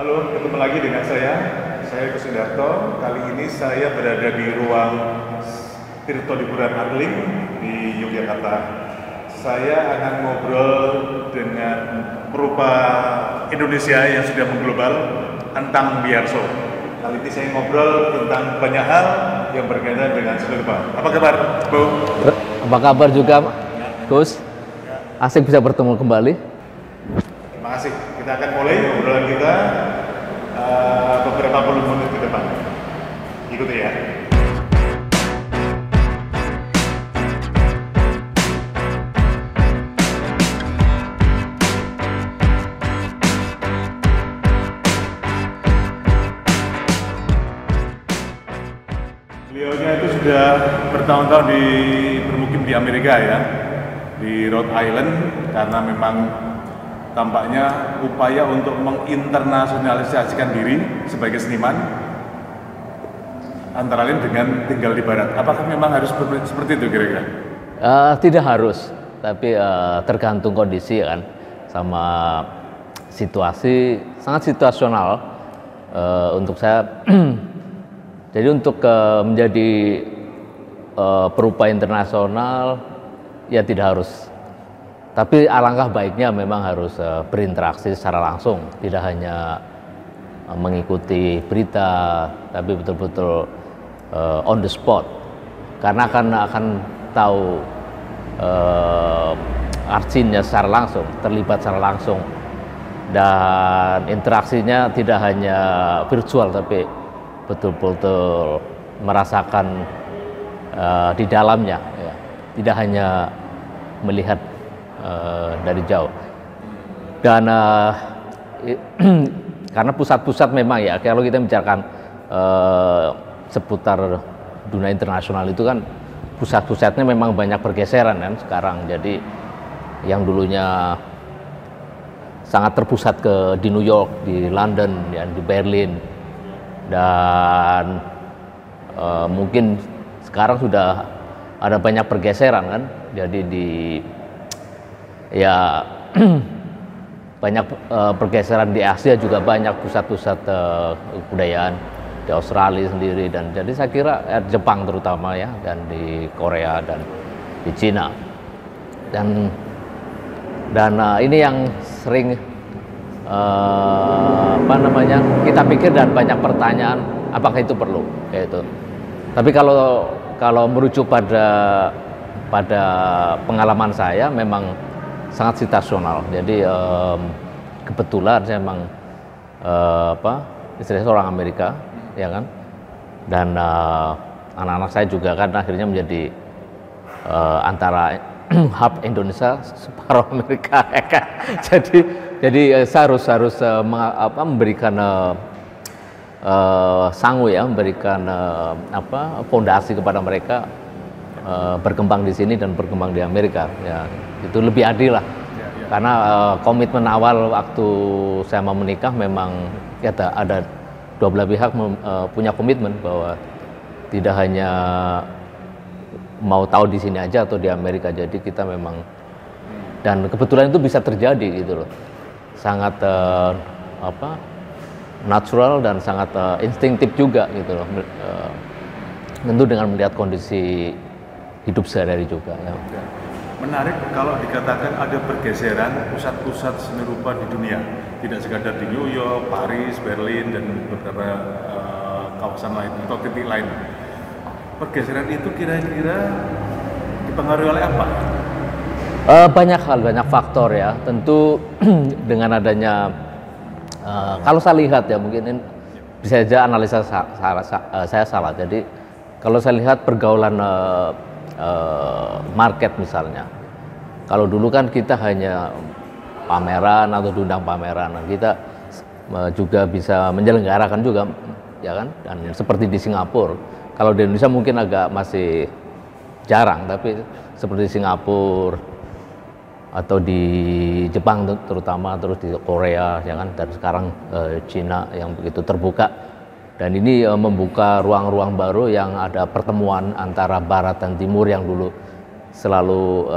Halo, ketemu lagi dengan saya Gus Sundarto. Kali ini saya berada di ruang Tirto Liburan Arling di Yogyakarta. Saya akan ngobrol dengan perupa Indonesia yang sudah mengglobal, Antang Biarso. Kali ini saya ngobrol tentang banyak hal yang berkaitan dengan seni rupa. Apa kabar, Bu? Apa kabar juga, Gus? Asik bisa bertemu kembali. Terima kasih. Kita akan mulai obrolan kita beberapa puluh menit ke depan. Ikuti ya. Beliaunya itu sudah bertahun-tahun bermukim di Amerika ya, di Rhode Island, karena memang tampaknya upaya untuk menginternasionalisasikan diri sebagai seniman, antara lain dengan tinggal di Barat. Apakah memang harus seperti itu kira-kira? Tidak harus, tapi tergantung kondisi kan, sama situasi, sangat situasional untuk saya. Jadi untuk menjadi perupa internasional ya tidak harus. Tapi alangkah baiknya memang harus berinteraksi secara langsung, tidak hanya mengikuti berita, tapi betul-betul on the spot. Karena akan tahu artnya secara langsung, terlibat secara langsung, dan interaksinya tidak hanya virtual, tapi betul-betul merasakan di dalamnya, ya. Tidak hanya melihat dari jauh. Dan karena pusat-pusat memang ya, kalau kita bicarakan seputar dunia internasional itu kan pusat-pusatnya memang banyak pergeseran kan sekarang. Jadi yang dulunya sangat terpusat di New York, di London, ya, di Berlin, dan mungkin sekarang sudah ada banyak pergeseran kan. Jadi ya banyak pergeseran di Asia juga, banyak pusat-pusat kebudayaan di Australia sendiri, dan jadi saya kira Jepang terutama ya, dan di Korea dan di Cina, dan ini yang sering kita pikir dan banyak pertanyaan apakah itu perlu kayak itu. Tapi kalau merujuk pada pengalaman saya memang sangat situasional. Jadi kebetulan saya memang istilahnya seorang Amerika, ya kan, dan anak-anak saya juga kan akhirnya menjadi antara hub Indonesia separuh Amerika, ya kan. Jadi saya harus memberikan sangu ya, memberikan fondasi kepada mereka berkembang di sini dan berkembang di Amerika, ya. Itu lebih adil lah, karena komitmen awal waktu saya mau menikah memang ada dua belah pihak punya komitmen bahwa tidak hanya mau tahu di sini aja atau di Amerika. Jadi kita memang, dan kebetulan itu bisa terjadi gitu loh, sangat natural dan sangat instinktif juga gitu loh, tentu dengan melihat kondisi hidup sehari-hari juga ya. Menarik kalau dikatakan ada pergeseran pusat-pusat seni rupa di dunia, tidak sekadar di New York, Paris, Berlin, dan beberapa kawasan lain atau titik lain. Pergeseran itu kira-kira dipengaruhi oleh apa? Banyak hal, banyak faktor ya. Tentu dengan adanya kalau saya lihat ya, mungkin bisa saja analisa saya salah. Jadi kalau saya lihat pergaulan market misalnya, kalau dulu kan kita hanya pameran atau diundang pameran, kita juga bisa menyelenggarakan juga, ya kan. Dan seperti di Singapura, kalau di Indonesia mungkin agak masih jarang, tapi seperti Singapura atau di Jepang terutama, terus di Korea, ya kan, dan sekarang Cina yang begitu terbuka. Dan ini membuka ruang-ruang baru yang ada pertemuan antara Barat dan Timur yang dulu selalu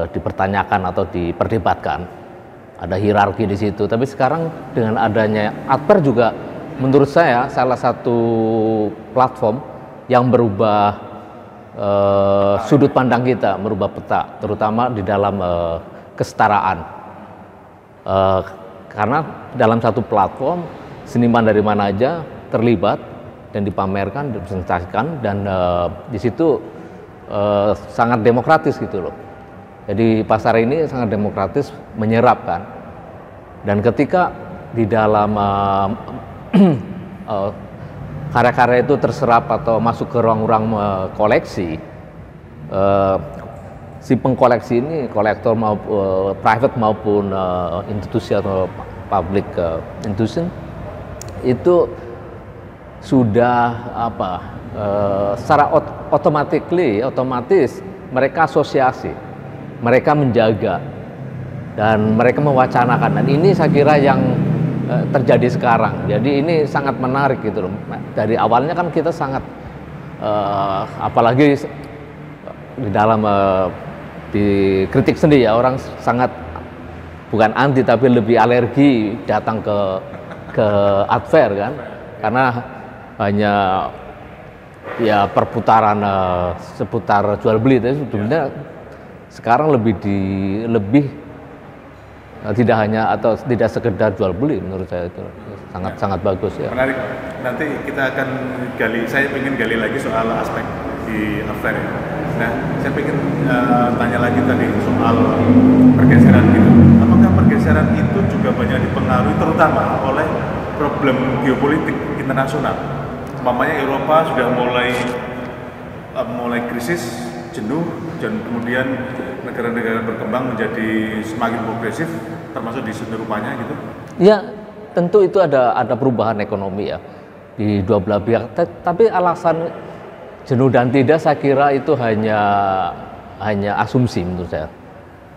dipertanyakan atau diperdebatkan. ada hierarki di situ. Tapi sekarang dengan adanya Adver juga menurut saya salah satu platform yang berubah sudut pandang kita, merubah peta, terutama di dalam kesetaraan. Karena dalam satu platform seniman dari mana aja terlibat dan dipamerkan, dipresentasikan, dan di situ sangat demokratis gitu loh. Jadi pasar ini sangat demokratis, menyerap kan. Dan ketika di dalam karya-karya itu terserap atau masuk ke ruang-ruang koleksi, si pengkoleksi ini, kolektor maupun private maupun institusi atau public institution, itu sudah secara otomatis mereka asosiasi, mereka menjaga dan mereka mewacanakan, dan ini saya kira yang terjadi sekarang. Jadi ini sangat menarik gitu loh. Dari awalnya kan kita sangat apalagi di dalam dikritik sendiri ya, orang sangat bukan anti tapi lebih alergi datang ke Adver kan, karena hanya ya perputaran seputar jual beli. Tapi sebenarnya sekarang lebih tidak hanya atau tidak sekedar jual beli, menurut saya itu sangat bagus ya. Menarik. Nanti kita akan gali, saya ingin gali lagi soal aspek di Adver ya. Nah, saya ingin tanya lagi tadi soal pergeseran gitu. Apakah pergeseran itu juga banyak dipengaruhi terutama oleh problem geopolitik internasional? Umpamanya Eropa sudah mulai krisis, jenuh, dan kemudian negara-negara berkembang menjadi semakin progresif, termasuk di Eropanya gitu? Ya, tentu itu ada perubahan ekonomi ya di dua belah pihak. Tapi alasan jenuh dan tidak, saya kira itu hanya asumsi menurut saya.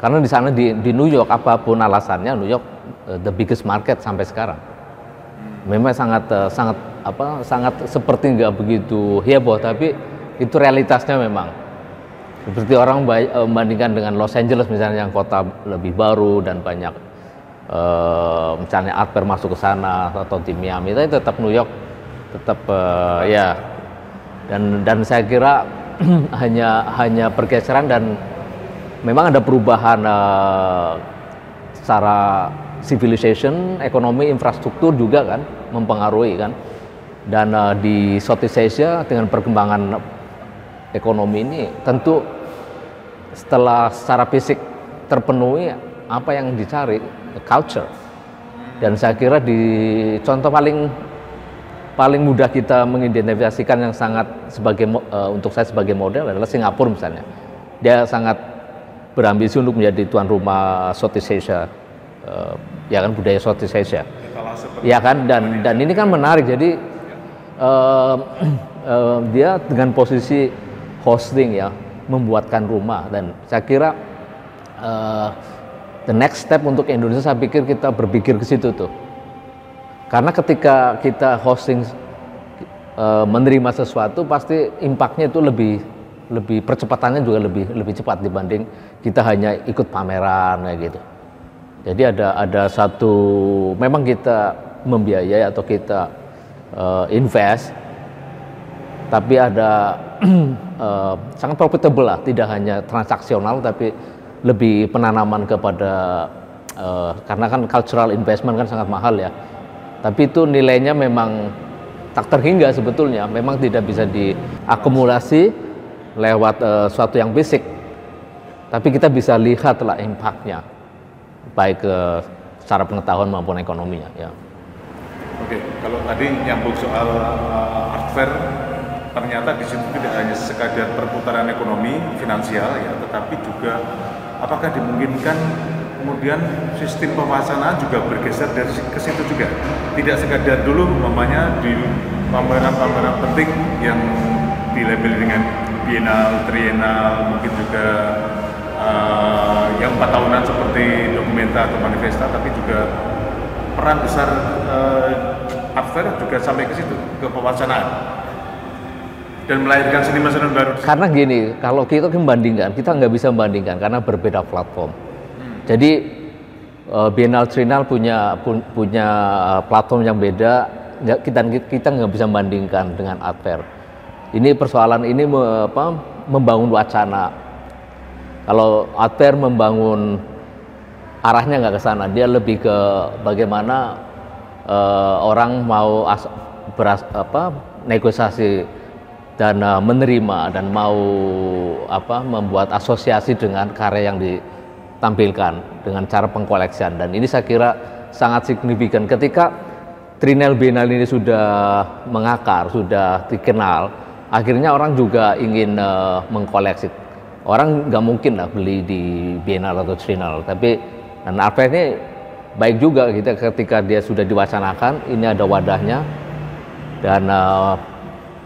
Karena di sana di New York, apapun alasannya, New York the biggest market sampai sekarang. Memang sangat seperti nggak begitu heboh, tapi itu realitasnya memang. Seperti orang membandingkan dengan Los Angeles misalnya, yang kota lebih baru dan banyak misalnya Adver masuk ke sana, atau di Miami, tapi tetap New York tetap ya. Dan saya kira hanya pergeseran, dan memang ada perubahan secara civilization, ekonomi, infrastruktur juga kan mempengaruhi kan. Dan di Southeast Asia dengan perkembangan ekonomi ini, tentu setelah secara fisik terpenuhi, apa yang dicari? Culture. Dan saya kira di contoh paling mudah kita mengidentifikasikan yang sangat untuk saya sebagai model adalah Singapura misalnya. Dia sangat berambisi untuk menjadi tuan rumah Southeast Asia, ya kan, budaya Southeast Asia. Ya kan, dan ini kan menarik. Jadi dia dengan posisi hosting ya, membuatkan rumah, dan saya kira the next step untuk Indonesia, saya pikir kita berpikir ke situ tuh. Karena ketika kita hosting menerima sesuatu, pasti impactnya itu lebih percepatannya juga lebih cepat dibanding kita hanya ikut pameran kayak gitu. Jadi ada satu, memang kita membiayai atau kita invest, tapi ada sangat profitable lah, tidak hanya transaksional tapi lebih penanaman kepada karena kan cultural investment kan sangat mahal ya. Tapi itu nilainya memang tak terhingga sebetulnya, memang tidak bisa diakumulasi lewat suatu yang fisik. Tapi kita bisa lihatlah impactnya, baik secara pengetahuan maupun ekonominya. Ya. Oke, kalau tadi nyambung soal Adver, ternyata di situ tidak hanya sekadar perputaran ekonomi finansial ya, tetapi juga apakah dimungkinkan kemudian sistem pewacana juga bergeser dari ke situ juga, tidak sekadar dulu umpamanya di pameran-pameran penting yang dilabel dengan bienal, trienal, mungkin juga yang 4 tahunan seperti Documenta atau Manifesta, tapi juga peran besar Adver juga sampai ke situ, ke pewacanaan dan melahirkan seniman-seniman baru. Karena gini, kalau kita membandingkan, kita nggak bisa membandingkan karena berbeda platform. Jadi Biennale Triennale punya platform yang beda. Kita nggak bisa membandingkan dengan art fair. Ini persoalan ini membangun wacana. Kalau art fair membangun arahnya nggak ke sana, dia lebih ke bagaimana orang mau negosiasi dan menerima dan mau membuat asosiasi dengan karya yang ditampilkan dengan cara pengkoleksian. Dan ini saya kira sangat signifikan ketika Triennale Biennale ini sudah mengakar, sudah dikenal, akhirnya orang juga ingin mengkoleksi. Orang nggak mungkin lah beli di Biennale atau Triennale, tapi dan art fair ini baik juga gitu ketika dia sudah diwacanakan, ini ada wadahnya dan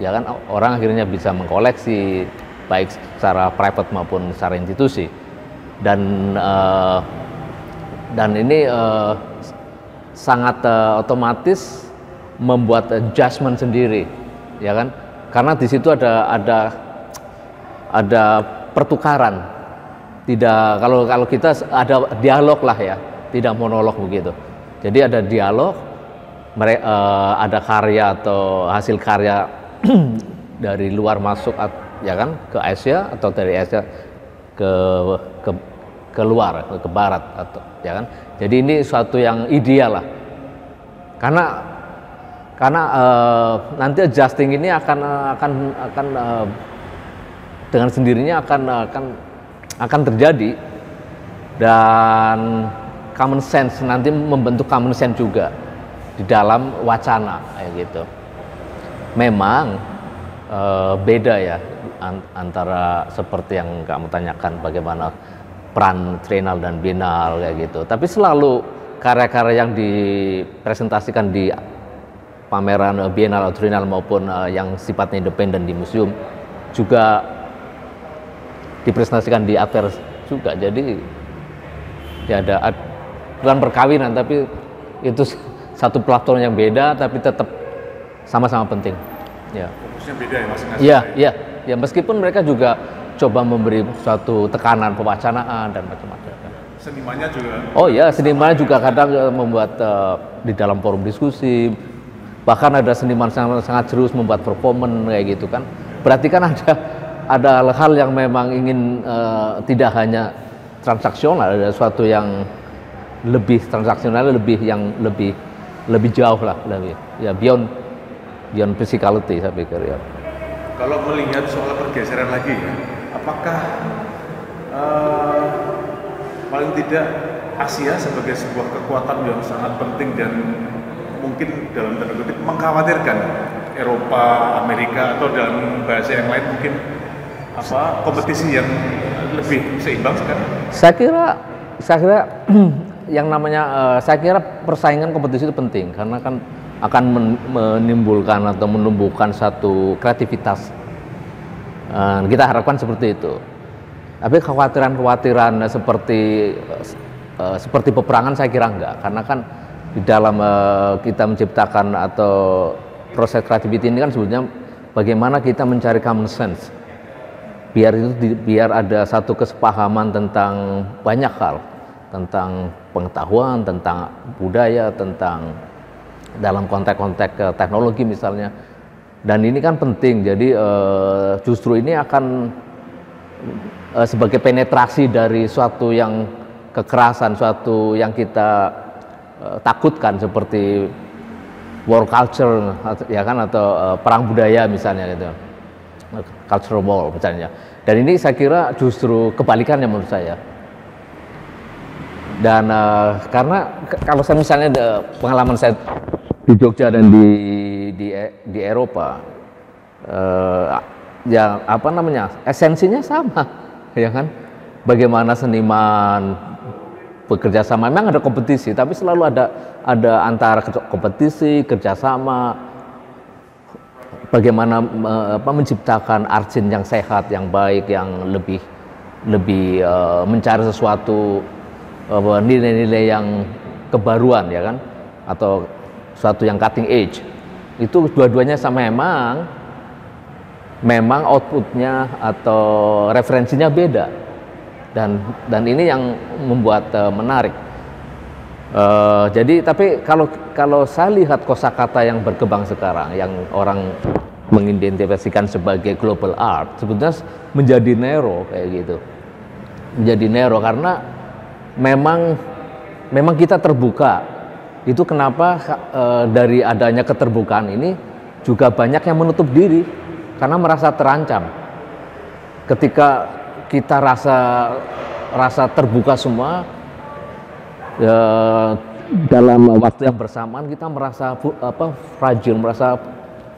ya kan orang akhirnya bisa mengkoleksi baik secara private maupun secara institusi. Dan ini sangat otomatis membuat adjustment sendiri, ya kan? Karena di situ ada pertukaran. Tidak, kalau kita ada dialog lah ya, tidak monolog begitu. Jadi ada dialog, ada karya atau hasil karya dari luar masuk, ya kan, ke Asia atau dari Asia ke luar, ke barat, atau ya kan. Jadi ini suatu yang ideal lah. Karena nanti adjusting ini akan dengan sendirinya akan terjadi, dan common sense nanti membentuk common sense juga di dalam wacana kayak gitu. Memang beda ya antara seperti yang kamu tanyakan bagaimana peran Triennale dan Biennale kayak gitu. Tapi selalu karya-karya yang dipresentasikan di pameran Biennale atau Triennale maupun yang sifatnya independen di museum juga dipresentasikan di art fair juga. Jadi ya ada bukan perkawinan, tapi itu satu platform yang beda tapi tetap sama-sama penting. Ya. Fokusnya beda ya masing-masing. Iya. Ya meskipun mereka juga coba memberi suatu tekanan pewacanaan dan macam-macam. Senimannya juga. Oh ya, senimannya juga kadang membuat di dalam forum diskusi. Bahkan ada seniman sangat serius membuat performance kayak gitu kan. Berarti kan ada hal yang memang ingin tidak hanya transaksional, ada sesuatu yang lebih transaksional, lebih jauh lah, ya beyond physicality saya pikir ya. Kalau melihat soal pergeseran lagi ya, apakah paling tidak Asia sebagai sebuah kekuatan yang sangat penting dan mungkin dalam tanda kutip mengkhawatirkan Eropa, Amerika, atau dalam bahasa yang lain mungkin kompetisi yang lebih seimbang sekarang? Saya kira yang namanya saya kira persaingan kompetisi itu penting karena kan akan menimbulkan atau menumbuhkan satu kreativitas. Kita harapkan seperti itu. Tapi kekhawatiran seperti peperangan saya kira enggak, karena kan di dalam kita menciptakan atau proses creativity ini kan sebetulnya bagaimana kita mencari common sense. Biar ada satu kesepahaman tentang banyak hal, tentang pengetahuan, tentang budaya, tentang dalam konteks teknologi misalnya. Dan ini kan penting, jadi justru ini akan sebagai penetrasi dari suatu yang kekerasan, suatu yang kita takutkan seperti war culture ya kan, atau perang budaya misalnya gitu, cultural war misalnya. Dan ini saya kira justru kebalikannya menurut saya. Dan karena kalau saya misalnya pengalaman saya di Jogja dan di Eropa, ya esensinya sama, ya kan? Bagaimana seniman bekerja sama, memang ada kompetisi, tapi selalu ada antara kompetisi, kerjasama, bagaimana menciptakan art scene yang sehat, yang baik, yang lebih mencari sesuatu nilai-nilai yang kebaruan, ya kan, atau suatu yang cutting edge. Itu dua-duanya sama, memang outputnya atau referensinya beda, dan ini yang membuat menarik. Jadi tapi kalau saya lihat kosakata yang berkembang sekarang, yang orang mengidentifikasikan sebagai global art, sebetulnya menjadi narrow kayak gitu, menjadi narrow karena memang kita terbuka. Itu kenapa dari adanya keterbukaan ini juga banyak yang menutup diri karena merasa terancam. Ketika kita rasa terbuka semua, dalam waktu yang bersamaan kita merasa fragile, merasa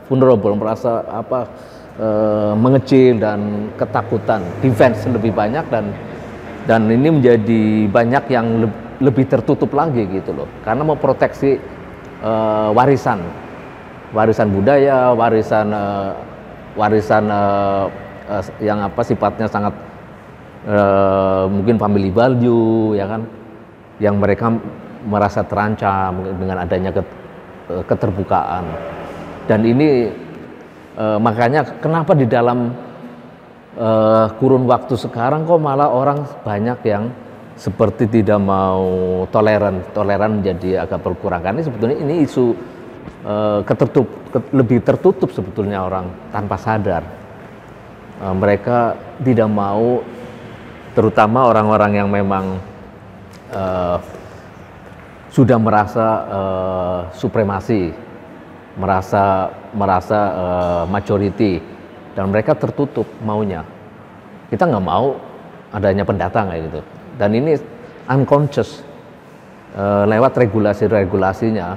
vulnerable, merasa mengecil dan ketakutan, defense lebih banyak, dan ini menjadi banyak yang lebih tertutup lagi gitu loh, karena mau proteksi warisan budaya, warisan yang sifatnya sangat mungkin family value, ya kan, yang mereka merasa terancam dengan adanya keterbukaan. Dan ini makanya kenapa di dalam kurun waktu sekarang kok malah orang banyak yang seperti tidak mau toleran menjadi agak berkurang. Karena sebetulnya ini isu lebih tertutup sebetulnya, orang tanpa sadar. Mereka tidak mau, terutama orang-orang yang memang sudah merasa supremasi, merasa majority, dan mereka tertutup maunya. Kita nggak mau adanya pendatang kayak gitu. Dan ini unconscious lewat regulasinya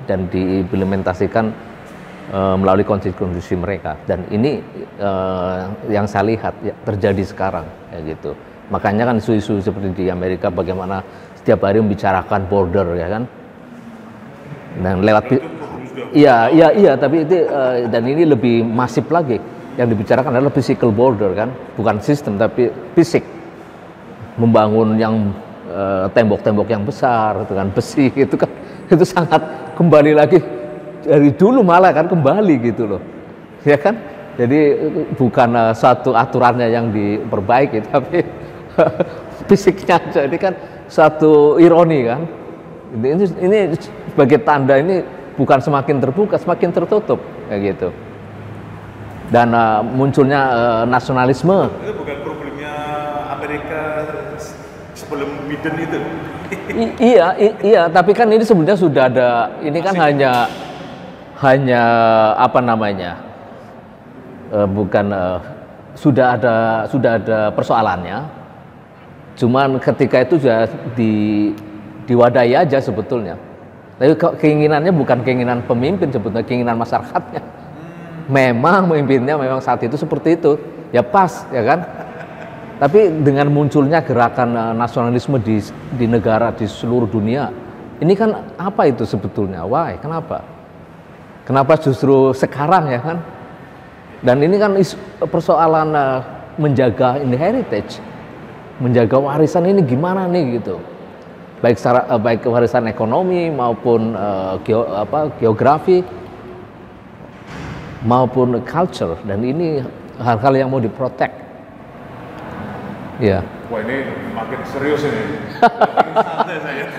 dan diimplementasikan melalui konstitusi mereka. Dan ini yang saya lihat terjadi sekarang kayak gitu. Makanya kan isu-isu seperti di Amerika, bagaimana setiap hari membicarakan border, ya kan, dan lewat iya tapi itu dan ini lebih masif lagi, yang dibicarakan adalah physical border, kan, bukan sistem tapi fisik, membangun yang tembok-tembok yang besar dengan besi itu kan, itu sangat kembali lagi dari dulu, malah kan kembali gitu loh, ya kan. Jadi bukan suatu aturannya yang diperbaiki, tapi fisiknya aja. Ini kan satu ironi, kan. Ini sebagai tanda ini bukan semakin terbuka, semakin tertutup kayak gitu. Dan munculnya nasionalisme. Itu bukan problemnya Amerika sebelum Biden itu. Iya, tapi kan ini sebenarnya sudah ada. Ini kan hanya apa namanya? Sudah ada persoalannya. Cuman ketika itu sudah diwadahi aja sebetulnya. Tapi keinginannya bukan keinginan pemimpin, sebetulnya keinginan masyarakatnya. Memang pemimpinnya memang saat itu seperti itu, ya pas, ya kan. Tapi dengan munculnya gerakan nasionalisme di negara di seluruh dunia, ini kan apa itu sebetulnya? Why? Kenapa justru sekarang, ya kan? Dan ini kan persoalan menjaga heritage, menjaga warisan ini gimana nih gitu, baik warisan ekonomi maupun geografi maupun culture, dan ini hal-hal yang mau diprotek. Ya. Wah, ini makin serius ini. Santai saya.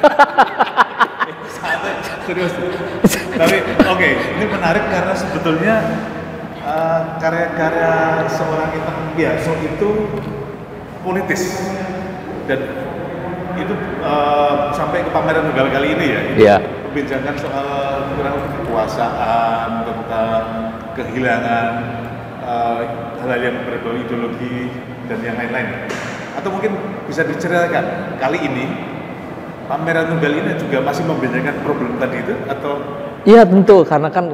Santai, serius. Tapi oke, ini menarik karena sebetulnya karya-karya seorang Intan Widiarso itu politis, dan itu sampai ke pameran tunggal kali ini ya. Iya. Membicarakan soal kekuasaan, tentang kehilangan hal-hal yang berbau ideologi dan yang lain-lain. Atau mungkin bisa diceritakan kali ini pameran tunggal ini juga masih membicarakan problem tadi itu, atau? Iya tentu, karena kan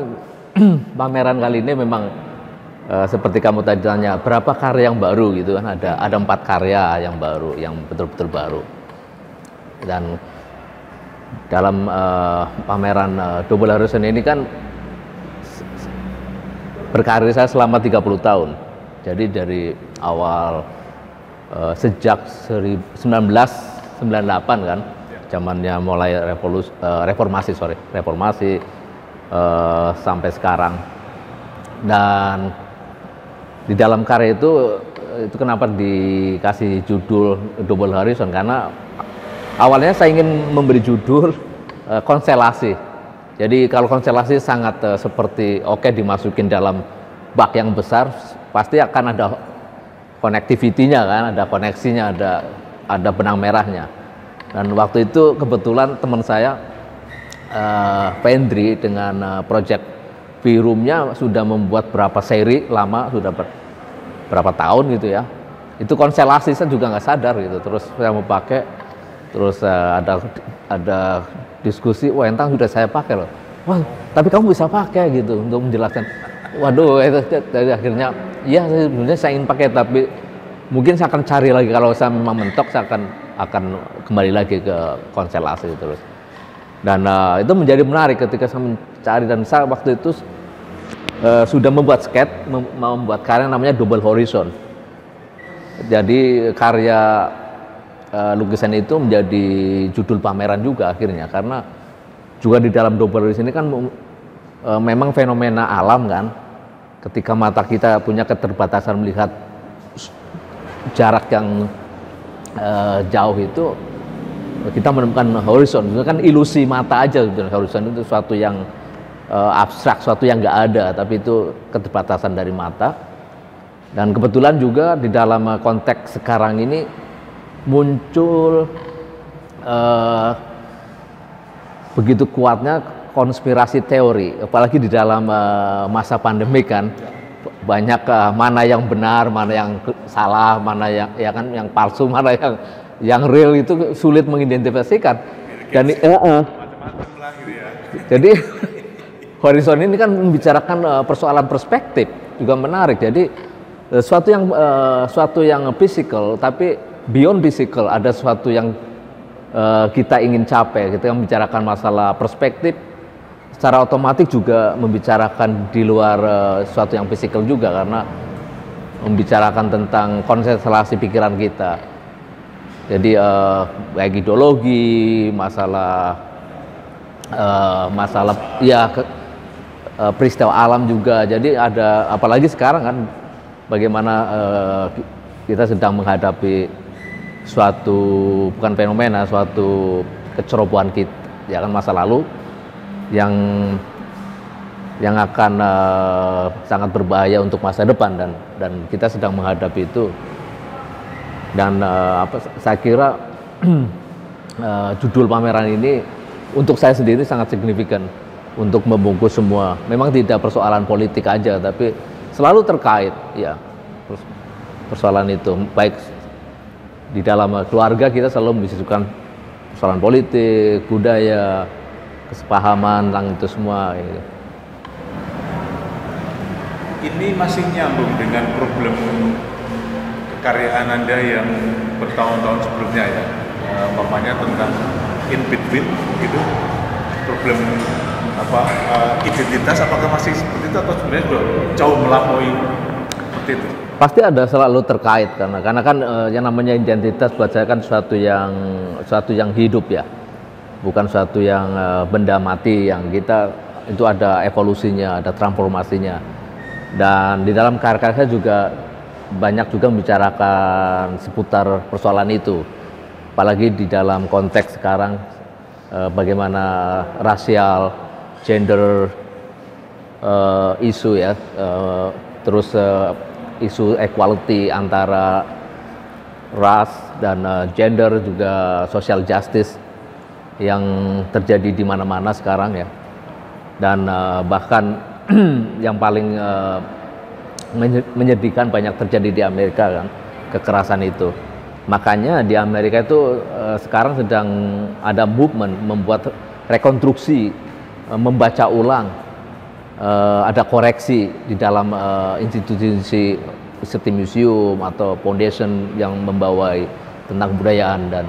pameran kali ini memang seperti kamu tadi tanya berapa karya yang baru gitu kan, ada 4 karya yang baru, yang betul-betul baru. Dan dalam pameran Double Horizon ini kan berkarir saya selama 30 tahun. Jadi dari awal sejak 1998 kan, zamannya mulai reformasi sampai sekarang. Dan di dalam karya itu kenapa dikasih judul Double Horizon, karena Awalnya saya ingin memberi judul konstelasi. Jadi kalau konstelasi sangat seperti dimasukin dalam bak yang besar, pasti akan ada connectivity-nya kan, ada koneksinya, ada benang merahnya. Dan waktu itu kebetulan teman saya Pendri dengan project V-Room-nya sudah membuat berapa seri lama, sudah berapa tahun gitu ya. Itu konstelasi, saya juga nggak sadar gitu. Terus saya mau pakai, terus ada diskusi, wah entang sudah saya pakai loh. Wah, tapi kamu bisa pakai gitu untuk menjelaskan. Waduh, itu dari akhirnya, iya sebenarnya saya ingin pakai, tapi mungkin saya akan cari lagi kalau saya memang mentok, saya akan kembali lagi ke konstelasi terus. Dan itu menjadi menarik ketika saya mencari, dan saya waktu itu sudah membuat sketch, membuat karya namanya Double Horizon. Jadi karya lukisan itu menjadi judul pameran juga akhirnya, karena juga di dalam Double Horizon ini kan memang fenomena alam kan, ketika mata kita punya keterbatasan melihat jarak yang jauh itu, kita menemukan horizon. Itu kan ilusi mata aja, horizon itu suatu yang abstrak, suatu yang nggak ada, tapi itu keterbatasan dari mata. Dan kebetulan juga di dalam konteks sekarang ini muncul begitu kuatnya konspirasi teori, apalagi di dalam masa pandemi kan, banyak mana yang benar, mana yang salah, mana yang palsu, mana yang real, itu sulit mengidentifikasikan. Dan jadi horizon ini kan membicarakan persoalan perspektif, juga menarik. Jadi suatu yang physical, tapi beyond physical ada sesuatu yang kita ingin capai. Kita membicarakan masalah perspektif, secara otomatis juga membicarakan di luar sesuatu yang fisikal juga, karena membicarakan tentang konstelasi pikiran kita. Jadi baik ideologi, masalah peristiwa alam juga. Jadi ada, apalagi sekarang kan bagaimana kita sedang menghadapi suatu, bukan fenomena, suatu kecerobohan kita, ya kan, masa lalu yang akan sangat berbahaya untuk masa depan, dan kita sedang menghadapi itu. Dan saya kira judul pameran ini untuk saya sendiri sangat signifikan untuk membungkus semua. Memang tidak persoalan politik aja, tapi selalu terkait ya persoalan itu. Baik di dalam keluarga kita selalu membicarakan persoalan politik, budaya, kesepahaman tentang itu semua. Gitu. Ini masih nyambung dengan problem kekaryaan Anda yang bertahun-tahun sebelumnya ya, umpamanya tentang in between gitu, problem identitas, apakah masih seperti itu atau sebenarnya sudah jauh melampaui seperti itu? Pasti ada, selalu terkait, karena kan yang namanya identitas buat saya kan suatu yang hidup ya, bukan suatu yang benda mati yang kita itu ada evolusinya, ada transformasinya. Dan di dalam karya-karya saya juga banyak juga membicarakan seputar persoalan itu, apalagi di dalam konteks sekarang bagaimana rasial, gender isu ya, terus isu equality antara ras dan gender, juga social justice yang terjadi di mana-mana sekarang ya. Dan bahkan yang paling menyedihkan banyak terjadi di Amerika kan, kekerasan itu. Makanya di Amerika itu sekarang sedang ada movement membuat rekonstruksi, membaca ulang, ada koreksi di dalam institusi seperti museum atau foundation yang membawai tentang kebudayaan, dan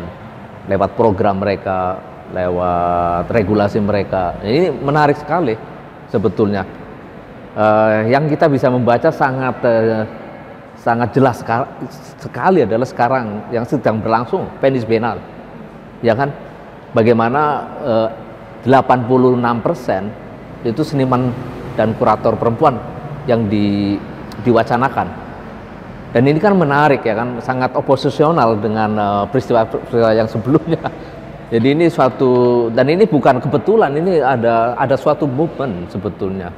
lewat program mereka, lewat regulasi mereka. Ini menarik sekali sebetulnya. Yang kita bisa membaca sangat jelas sekali adalah sekarang yang sedang berlangsung Venice Biennale, ya kan? Bagaimana 86% itu seniman dan kurator perempuan yang diwacanakan. Dan ini kan menarik ya kan, sangat oposisional dengan peristiwa yang sebelumnya. Jadi ini suatu, dan ini bukan kebetulan, ini ada suatu movement sebetulnya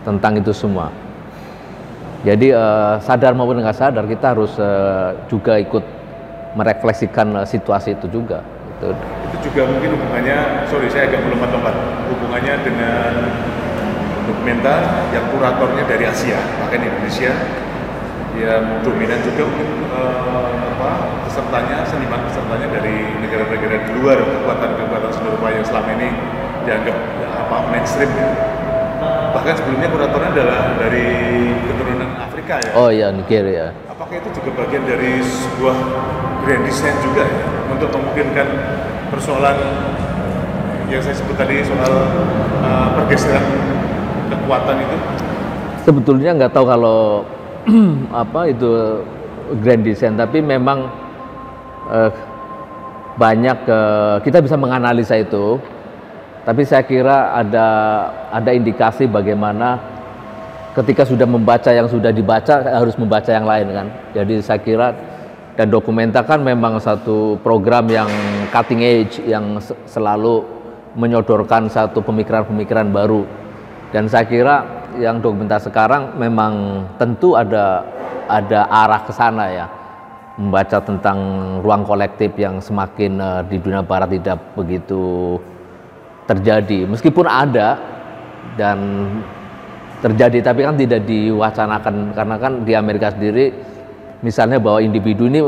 tentang itu semua. Jadi sadar maupun nggak sadar kita harus juga ikut merefleksikan situasi itu juga. Itu juga mungkin hubungannya, sorry saya agak melompat-lompat, hubungannya dengan dokumenter yang kuratornya dari Asia, bahkan Indonesia yang dominan juga mungkin pesertanya, seniman pesertanya dari negara-negara di luar kekuatan-kekuatan sumber upaya yang selama ini dianggap mainstream ya. Bahkan sebelumnya kuratornya adalah dari keturunan Afrika ya. Oh iya, Nigeria. Apakah itu juga bagian dari sebuah grand design juga ya untuk memungkinkan persoalan yang saya sebut tadi soal pergeseran kekuatan itu? Sebetulnya nggak tahu kalau itu grand design, tapi memang banyak kita bisa menganalisa itu. Tapi saya kira ada indikasi bagaimana ketika sudah membaca yang sudah dibaca harus membaca yang lain kan. Jadi saya kira, dan dokumenter kan memang satu program yang cutting edge yang selalu menyodorkan satu pemikiran-pemikiran baru. Dan saya kira yang dokumenter sekarang memang tentu ada arah ke sana ya. Membaca tentang ruang kolektif yang semakin di dunia barat tidak begitu terjadi, meskipun ada dan terjadi, tapi kan tidak diwacanakan, karena kan di Amerika sendiri misalnya bahwa individu ini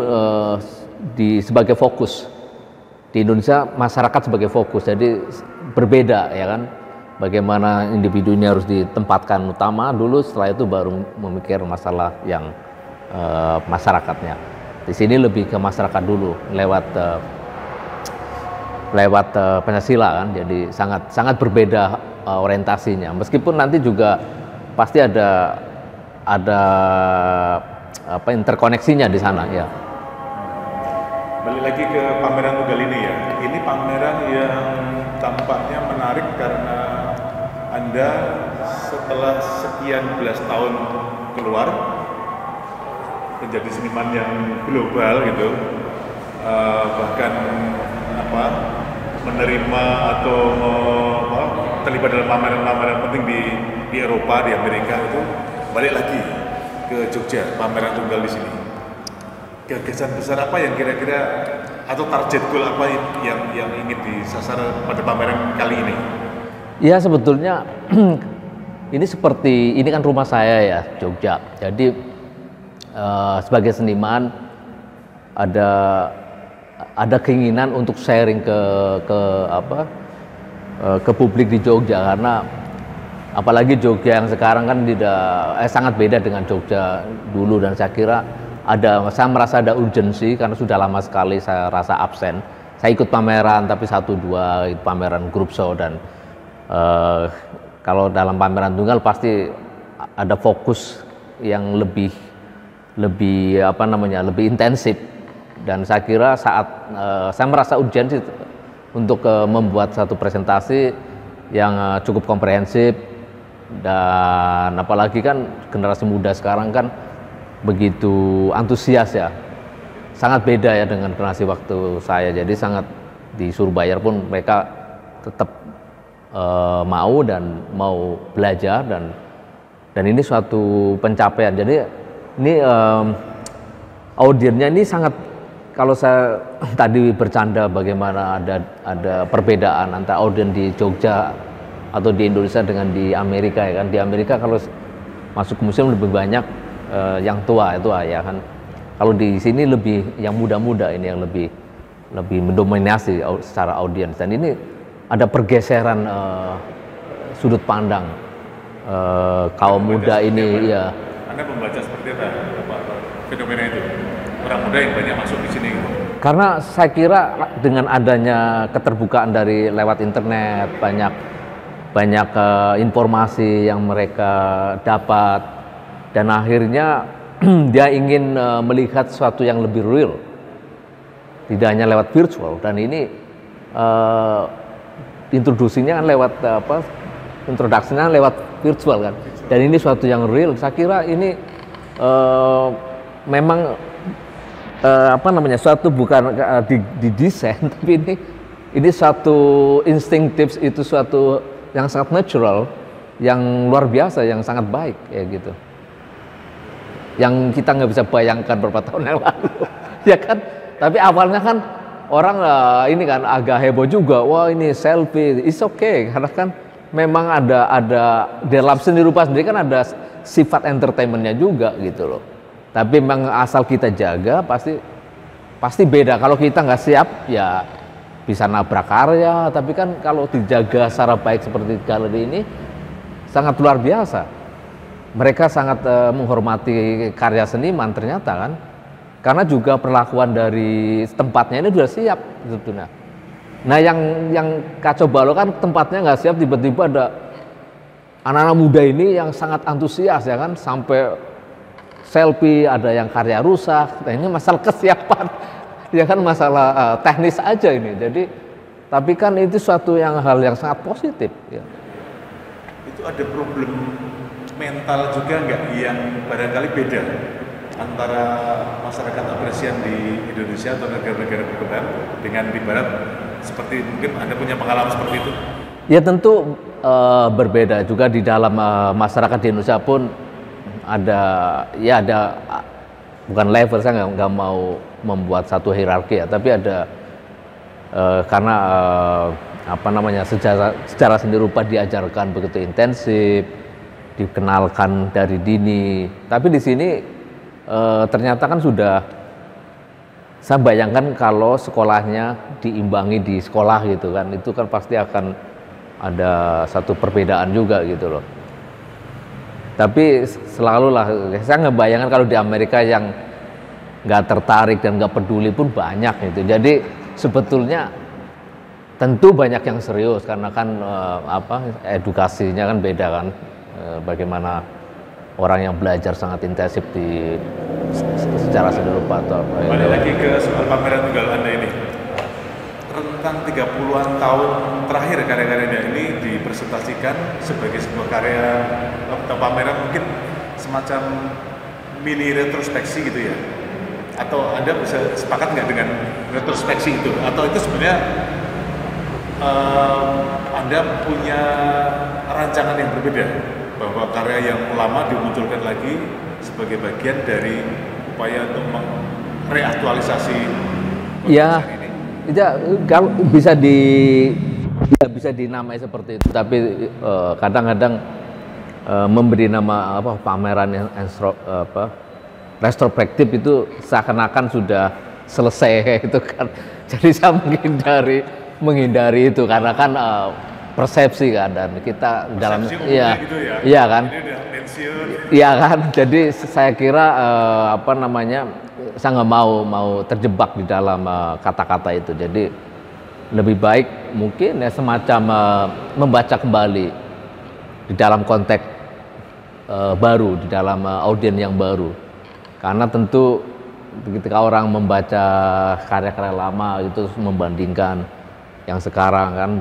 sebagai fokus, di Indonesia masyarakat sebagai fokus, jadi berbeda ya kan, bagaimana individu ini harus ditempatkan utama dulu, setelah itu baru memikir masalah yang masyarakatnya. Di sini lebih ke masyarakat dulu lewat Pancasila kan, jadi sangat berbeda orientasinya. Meskipun nanti juga pasti ada interkoneksinya di sana ya. Balik lagi ke pameran tunggal ini ya. Ini pameran yang tampaknya menarik karena Anda setelah sekian belas tahun keluar menjadi seniman yang global gitu, bahkan menerima atau terlibat dalam pameran-pameran penting di Eropa, di Amerika, itu balik lagi ke Jogja, pameran tunggal di sini. Gagasan besar apa yang kira-kira atau target goal apa yang ingin disasar pada pameran kali ini? Ya sebetulnya ini kan rumah saya ya, Jogja. Jadi sebagai seniman ada keinginan untuk sharing ke publik di Jogja, karena apalagi Jogja yang sekarang kan sangat beda dengan Jogja dulu, dan saya kira saya merasa ada urgensi karena sudah lama sekali saya rasa absen. Saya ikut pameran tapi 1-2 pameran group show, dan kalau dalam pameran tunggal pasti ada fokus yang lebih intensif. Dan saya kira saya merasa urgensi untuk membuat satu presentasi yang cukup komprehensif, dan apalagi kan generasi muda sekarang kan begitu antusias ya, sangat beda ya dengan generasi waktu saya. Jadi sangat disuruh bayar pun mereka tetap mau dan mau belajar, dan ini suatu pencapaian. Jadi ini audiennya ini sangat, kalau saya tadi bercanda bagaimana ada perbedaan antara audien di Jogja atau di Indonesia dengan di Amerika ya kan. Di Amerika kalau masuk ke museum lebih banyak yang tua itu ya kan. Kalau di sini lebih yang muda-muda ini yang lebih mendominasi secara audiens, dan ini ada pergeseran sudut pandang kaum muda ini ya. Anda membaca seperti apa fenomena itu? Orang muda yang banyak masuk di sini gitu. Karena saya kira dengan adanya keterbukaan dari lewat internet, banyak informasi yang mereka dapat, dan akhirnya dia ingin melihat sesuatu yang lebih real, tidak hanya lewat virtual. Dan ini introduksinya kan introduksinya lewat virtual kan, dan ini suatu yang real. Saya kira ini memang suatu bukan didesain, tapi ini ini suatu instinktif, itu suatu yang sangat natural, yang luar biasa, yang sangat baik kayak gitu. Yang kita nggak bisa bayangkan beberapa tahun yang lalu, ya kan? Tapi awalnya kan orang ini kan agak heboh juga, wah ini selfie, it's okay, karena kan memang ada dalam seni rupa sendiri kan ada sifat entertainmentnya juga gitu loh. Tapi memang asal kita jaga pasti beda. Kalau kita nggak siap ya bisa nabrak karya, tapi kan kalau dijaga secara baik seperti galeri ini sangat luar biasa. Mereka sangat menghormati karya seniman ternyata kan, karena juga perlakuan dari tempatnya ini sudah siap sebetulnya. Nah yang kacau balau kan tempatnya nggak siap, tiba-tiba ada anak-anak muda ini yang sangat antusias ya kan, sampai selfie, ada yang karya rusak. Nah ini masalah kesiapan, ya kan masalah teknis aja ini. Jadi tapi kan itu suatu hal yang sangat positif. Ya. Itu ada problem mental juga nggak yang barangkali beda antara masyarakat apresian di Indonesia atau negara-negara berkembang dengan di Barat, seperti mungkin Anda punya pengalaman seperti itu? Ya tentu berbeda juga di dalam masyarakat di Indonesia pun ada bukan level, saya nggak mau membuat satu hierarki ya, tapi ada karena sejarah seni rupa diajarkan begitu intensif, dikenalkan dari dini. Tapi di sini ternyata kan sudah, saya bayangkan kalau sekolahnya diimbangi di sekolah gitu kan, itu kan pasti akan ada satu perbedaan juga gitu loh. Tapi selalu lah, saya ngebayangkan kalau di Amerika yang nggak tertarik dan nggak peduli pun banyak gitu. Jadi sebetulnya tentu banyak yang serius karena kan edukasinya kan beda kan. Bagaimana orang yang belajar sangat intensif di secara seni rupa atau apa. Balik lagi ke soal pameran tunggal Anda ini. Rentang 30-an tahun terakhir karya-karyanya ini dipresentasikan sebagai sebuah karya atau pameran mungkin semacam mini retrospeksi gitu ya. Atau Anda bisa sepakat nggak dengan retrospeksi itu? Atau itu sebenarnya Anda punya rancangan yang berbeda, bahwa karya yang lama dimunculkan lagi sebagai bagian dari upaya untuk mereaktualisasi ya ini. Ya, kalau bisa dinamai seperti itu, tapi kadang-kadang memberi nama pameran yang retrospektif itu seakan-akan sudah selesai itu kan. Jadi saya menghindari itu karena kan persepsi kan, dan kita dalam gitu ya. Iya kan, ini udah pensiun. Iya kan, jadi saya kira saya nggak mau terjebak di dalam kata-kata itu. Jadi lebih baik mungkin ya semacam membaca kembali di dalam konteks baru, di dalam audiens yang baru. Karena tentu ketika orang membaca karya-karya lama itu membandingkan yang sekarang kan,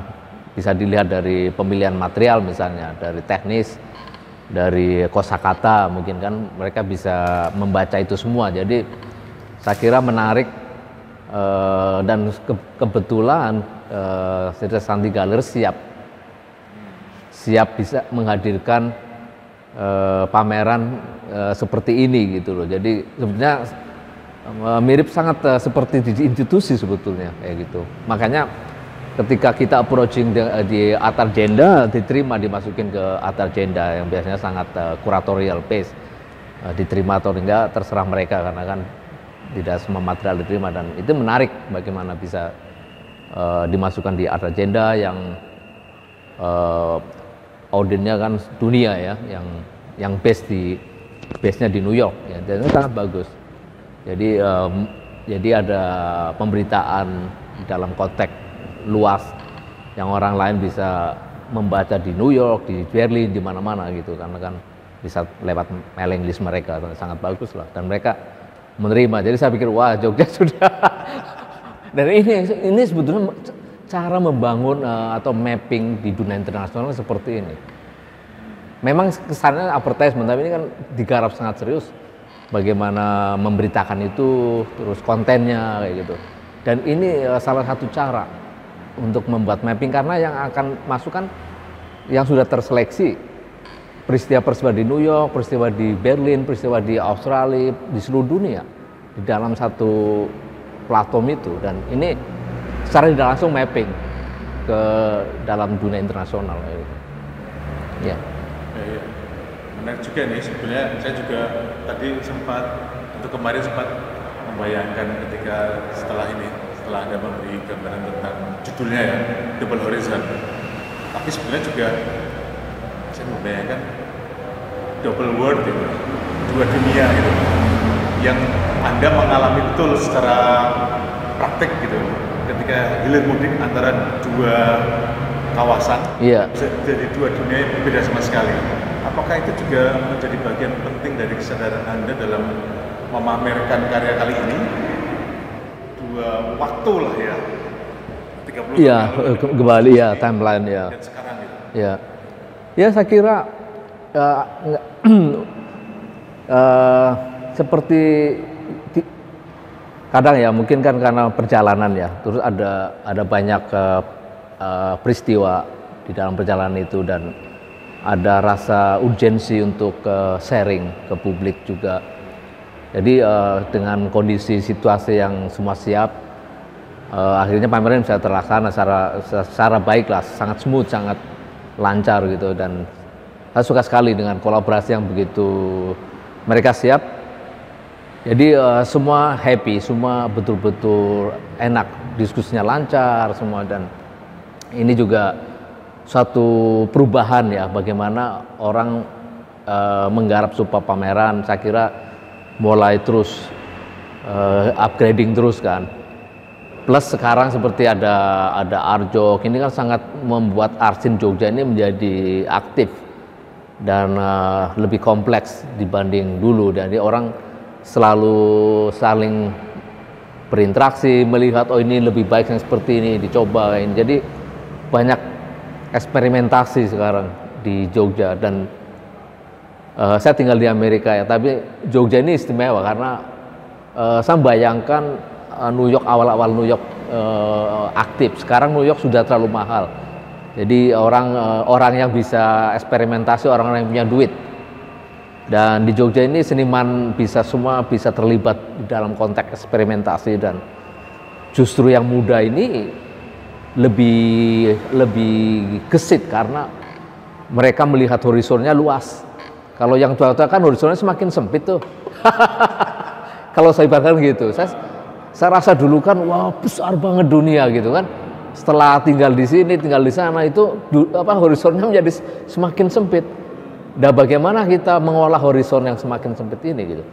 bisa dilihat dari pemilihan material misalnya, dari teknis, dari kosakata, mungkin kan mereka bisa membaca itu semua. Jadi saya kira menarik, dan kebetulan Santi Galeri siap bisa menghadirkan pameran seperti ini gitu loh. Jadi sebetulnya mirip sangat seperti di institusi sebetulnya kayak gitu. Makanya ketika kita approaching di Art Agenda, diterima dimasukin ke Art Agenda yang biasanya sangat curatorial based, diterima atau enggak terserah mereka, karena kan tidak semua material diterima, dan itu menarik bagaimana bisa dimasukkan di Art Agenda yang audiensnya kan dunia ya, yang base-nya di New York ya, dan itu sangat bagus. Jadi ada pemberitaan dalam konteks luas yang orang lain bisa membaca di New York, di Berlin, di mana-mana gitu, karena kan bisa lewat mailing list mereka, sangat bagus lah, dan mereka menerima. Jadi saya pikir wah, Jogja sudah dan ini sebetulnya cara membangun atau mapping di dunia internasional seperti ini. Memang kesannya advertisement, tapi ini kan digarap sangat serius bagaimana memberitakan itu, terus kontennya kayak gitu. Dan ini salah satu cara untuk membuat mapping karena yang akan masuk kan yang sudah terseleksi peristiwa di New York, peristiwa di Berlin, peristiwa di Australia, di seluruh dunia di dalam satu platform itu, dan ini secara tidak langsung mapping ke dalam dunia internasional. Ya. Ya. Menarik juga nih, sebenarnya saya juga tadi kemarin sempat membayangkan ketika setelah Anda memberi gambaran tentang judulnya ya, Double Horizon. Tapi sebenarnya juga saya membayangkan double world gitu, dua dunia gitu, yang Anda mengalami betul secara praktek gitu, ketika hilir mudik antara dua kawasan, bisa jadi dua dunia yang berbeda sama sekali. Apakah itu juga menjadi bagian penting dari kesadaran Anda dalam memamerkan karya kali ini? Dua waktu lah ya, 30 iya, tahun kembali ya, timeline ya. Dan sekarang gitu. Ya saya kira seperti kadang ya, mungkin kan karena perjalanan ya, terus ada banyak peristiwa di dalam perjalanan itu, dan ada rasa urgensi untuk sharing ke publik juga. Jadi dengan kondisi situasi yang semua siap, akhirnya pameran bisa terlaksana secara baik lah, sangat smooth, sangat lancar gitu, dan saya suka sekali dengan kolaborasi yang begitu mereka siap. Jadi semua happy, semua betul-betul enak, diskusinya lancar semua, dan ini juga suatu perubahan ya, bagaimana orang menggarap sebuah pameran. Saya kira mulai terus upgrading terus kan. Plus sekarang seperti ada Arjok, ini kan sangat membuat art scene Jogja ini menjadi aktif dan lebih kompleks dibanding dulu. Jadi orang selalu saling berinteraksi, melihat oh ini lebih baik yang seperti ini, dicoba. Jadi banyak eksperimentasi sekarang di Jogja, dan saya tinggal di Amerika ya, tapi Jogja ini istimewa karena saya membayangkan New York, awal-awal New York aktif. Sekarang New York sudah terlalu mahal. Jadi orang yang bisa eksperimentasi, orang-orang yang punya duit. Dan di Jogja ini seniman semua bisa terlibat di dalam konteks eksperimentasi, dan justru yang muda ini lebih gesit karena mereka melihat horizonnya luas. Kalau yang tua-tua kan horizonnya semakin sempit tuh. Kalau saya ibaratkan gitu, saya rasa dulu kan wah besar banget dunia gitu kan. Setelah tinggal di sini, tinggal di sana, itu horizonnya menjadi semakin sempit. Dan bagaimana kita mengolah horizon yang semakin sempit ini gitu.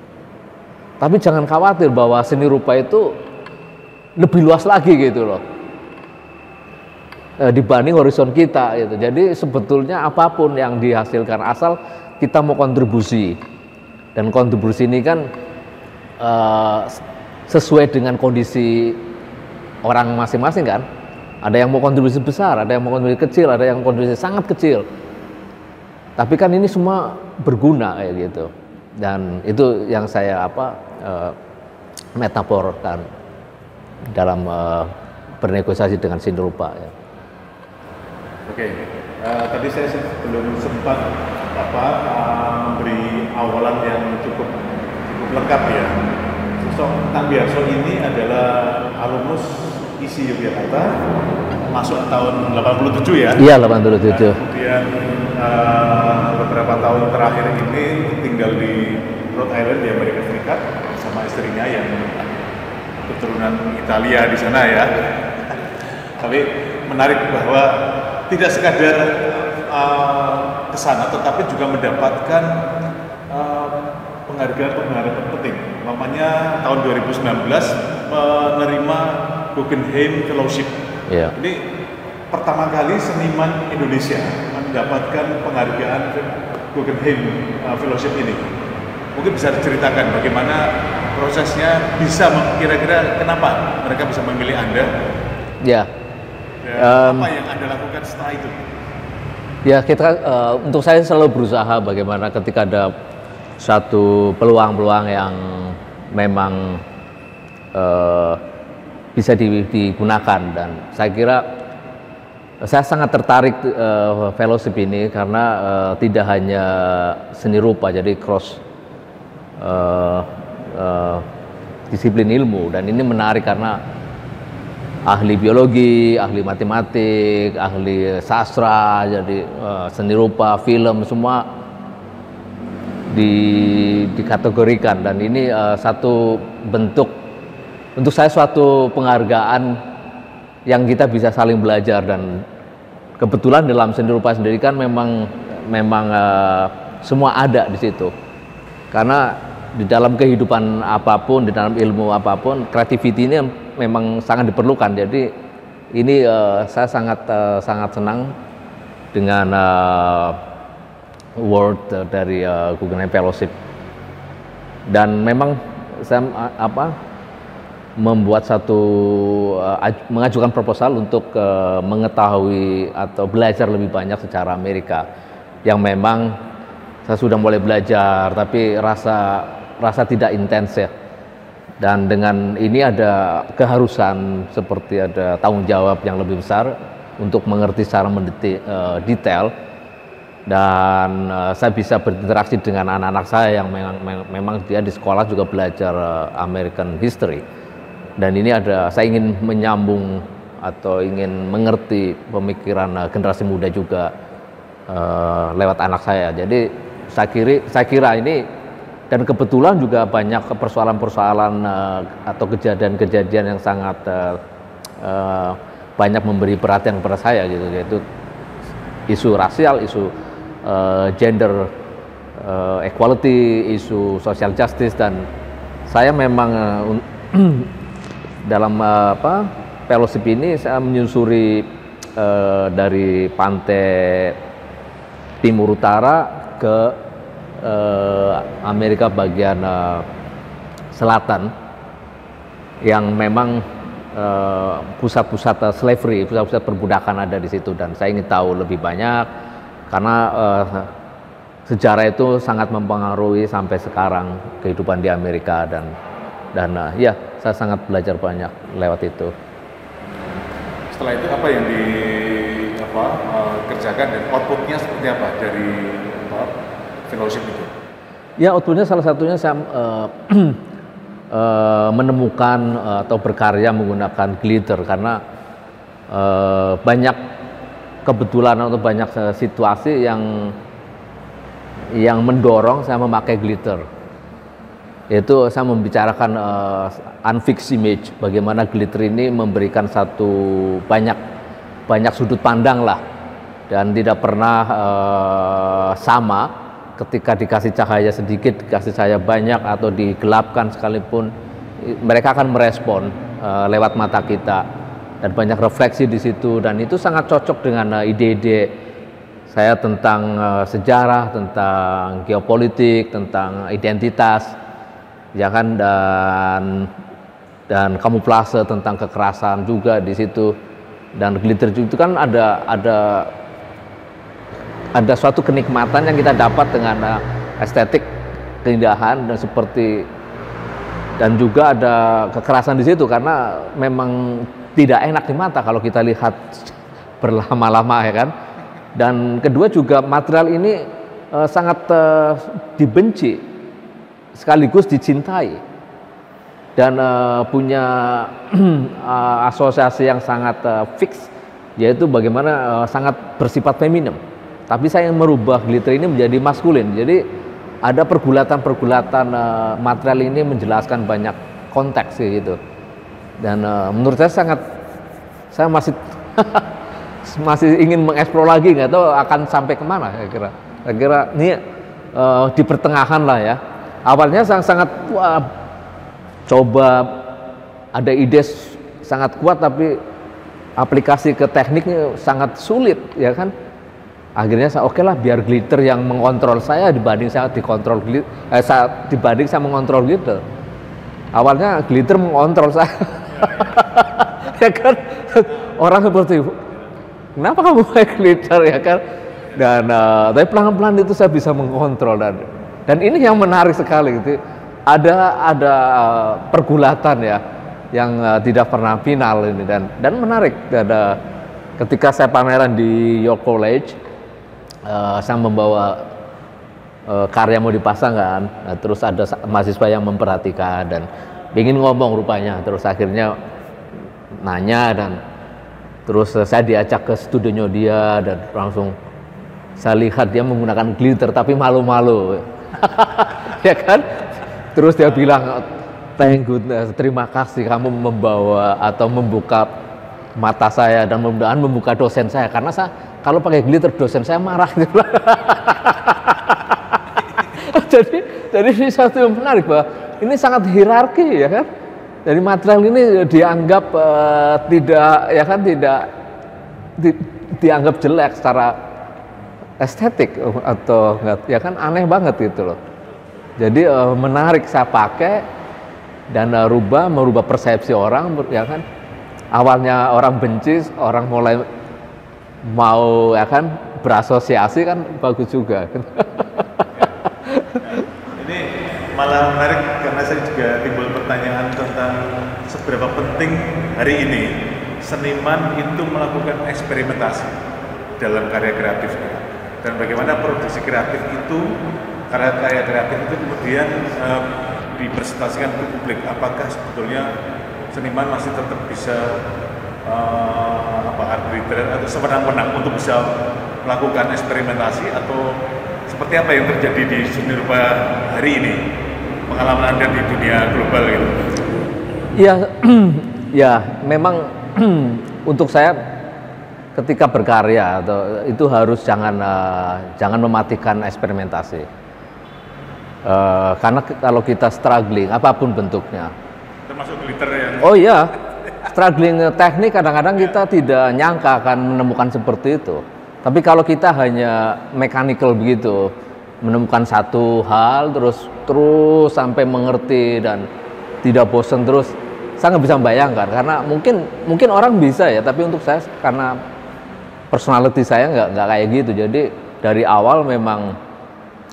Tapi jangan khawatir bahwa seni rupa itu lebih luas lagi gitu loh, dibanding horizon kita gitu. Jadi sebetulnya apapun yang dihasilkan asal kita mau kontribusi, dan kontribusi ini kan sesuai dengan kondisi orang masing-masing kan. Ada yang mau kontribusi besar, ada yang mau kontribusi kecil, ada yang kontribusi sangat kecil. Tapi kan ini semua berguna kayak gitu. Dan itu yang saya metaforkan dalam bernegosiasi dengan seni rupa ya. Oke, tadi saya belum sempat memberi awalan yang cukup lengkap ya. Sosok Kang Biarso ini adalah alumnus ISI Yogyakarta, masuk tahun 87 ya? Iya, 87. Kemudian beberapa tahun terakhir ini tinggal di Rhode Island di Amerika Serikat bersama istrinya yang keturunan Italia di sana ya. Tapi menarik bahwa tidak sekadar ke sana, tetapi juga mendapatkan penghargaan penting. Namanya tahun 2019 menerima Guggenheim Fellowship. Yeah. Ini pertama kali seniman Indonesia mendapatkan penghargaan Guggenheim Fellowship ini. Mungkin bisa diceritakan bagaimana prosesnya, bisa kira-kira kenapa mereka bisa memilih Anda? Ya. Apa yang Anda lakukan setelah itu? Ya, kita untuk saya selalu berusaha bagaimana ketika ada satu peluang-peluang yang memang bisa digunakan, dan saya kira Saya sangat tertarik fellowship ini karena tidak hanya seni rupa, jadi cross disiplin ilmu, dan ini menarik karena ahli biologi, ahli matematik, ahli sastra, jadi seni rupa, film, semua dikategorikan, dan ini satu bentuk untuk saya suatu penghargaan yang kita bisa saling belajar. Dan kebetulan dalam seni rupa sendiri kan memang semua ada di situ, karena di dalam kehidupan apapun, di dalam ilmu apapun, creativity ini memang sangat diperlukan. Jadi ini saya sangat senang dengan award dari Guggenheim Fellowship, dan memang saya membuat mengajukan proposal untuk mengetahui atau belajar lebih banyak secara Amerika, yang memang saya sudah mulai belajar tapi rasa tidak intens ya. Dan dengan ini ada keharusan, seperti ada tanggung jawab yang lebih besar untuk mengerti secara detail, dan saya bisa berinteraksi dengan anak-anak saya yang memang dia di sekolah juga belajar American History. Dan ini saya ingin menyambung atau ingin mengerti pemikiran generasi muda juga lewat anak saya. Jadi saya kira ini, dan kebetulan juga banyak persoalan-persoalan atau kejadian-kejadian yang sangat banyak memberi perhatian kepada saya gitu, yaitu isu rasial, isu gender equality, isu social justice. Dan saya memang dalam fellowship ini saya menyusuri dari pantai timur utara ke Amerika bagian selatan, yang memang pusat-pusat slavery, pusat-pusat perbudakan ada di situ. Dan saya ingin tahu lebih banyak karena sejarah itu sangat mempengaruhi sampai sekarang kehidupan di Amerika, dan ya, saya sangat belajar banyak lewat itu. Setelah itu apa yang kerjakan, dan outputnya seperti apa dari fellowship itu? Ya, outputnya salah satunya saya menemukan atau berkarya menggunakan glitter, karena banyak kebetulan atau banyak situasi yang mendorong saya memakai glitter. Yaitu saya membicarakan unfixed image, bagaimana glitter ini memberikan banyak sudut pandang lah, dan tidak pernah sama ketika dikasih cahaya sedikit, dikasih cahaya banyak, atau digelapkan sekalipun, mereka akan merespon lewat mata kita, dan banyak refleksi di situ. Dan itu sangat cocok dengan ide-ide saya tentang sejarah, tentang geopolitik, tentang identitas, ya kan, dan kamuflase, tentang kekerasan juga di situ. Dan glitter itu kan ada suatu kenikmatan yang kita dapat dengan estetik keindahan, dan juga ada kekerasan di situ, karena memang tidak enak di mata kalau kita lihat berlama-lama, ya kan. Dan kedua juga material ini sangat dibenci sekaligus dicintai, dan punya asosiasi yang sangat fix, yaitu bagaimana sangat bersifat feminim. Tapi saya ingin merubah glitter ini menjadi maskulin. Jadi ada pergulatan-pergulatan material ini menjelaskan banyak konteks gitu. Dan menurut saya masih masih ingin mengeksplor lagi, nggak tahu akan sampai kemana. Saya kira ini di pertengahan lah ya. Awalnya sangat coba ada ide sangat kuat, tapi aplikasi ke tekniknya sangat sulit, ya kan. Akhirnya saya oke lah, biar glitter yang mengontrol saya dibanding saya mengontrol glitter. Awalnya glitter mengontrol saya. Ya kan, orang seperti, kenapa kamu pakai glitter, ya kan. Dan tapi pelan-pelan itu saya bisa mengontrol, dan ini yang menarik sekali gitu. Ada pergulatan ya yang tidak pernah final ini, dan menarik. ketika saya pameran di York College, saya membawa karya mau dipasang kan, nah, terus ada mahasiswa yang memperhatikan dan ingin ngomong rupanya, terus akhirnya nanya dan terus saya diajak ke studionya dia dan langsung saya lihat dia menggunakan glitter tapi malu-malu, ya kan? Terus dia bilang, thank goodness, terima kasih kamu membawa atau membuka mata saya dan mudah-mudahan membuka dosen saya, karena saya kalau pakai glitter dosen saya marah gitu. jadi ini satu yang menarik bahwa ini sangat hierarki, ya kan? Jadi material ini dianggap dianggap jelek secara estetik atau ya kan, aneh banget gitu loh. Jadi menarik saya pakai dan merubah persepsi orang, ya kan? Awalnya orang benci, orang mulai mau, ya kan, berasosiasi, kan bagus juga. Ini malah menarik karena saya juga timbul pertanyaan tentang seberapa penting hari ini seniman itu melakukan eksperimentasi dalam karya kreatifnya, dan bagaimana produksi kreatif itu, karya kreatif itu kemudian dipresentasikan ke publik. Apakah sebetulnya seniman masih tetap bisa arbitrer atau sewenang-wenang untuk bisa melakukan eksperimentasi, atau seperti apa yang terjadi di seni rupa hari ini, pengalaman Anda di dunia global gitu? Ya, ya memang untuk saya ketika berkarya itu harus jangan mematikan eksperimentasi. Karena kalau kita struggling apapun bentuknya, termasuk glitter yang struggling teknik kadang-kadang kita tidak nyangka akan menemukan seperti itu. Tapi kalau kita hanya mechanical begitu, menemukan satu hal terus sampai mengerti dan tidak bosan terus, saya nggak bisa membayangkan, karena mungkin orang bisa ya, tapi untuk saya karena personality saya nggak kayak gitu. Jadi dari awal memang,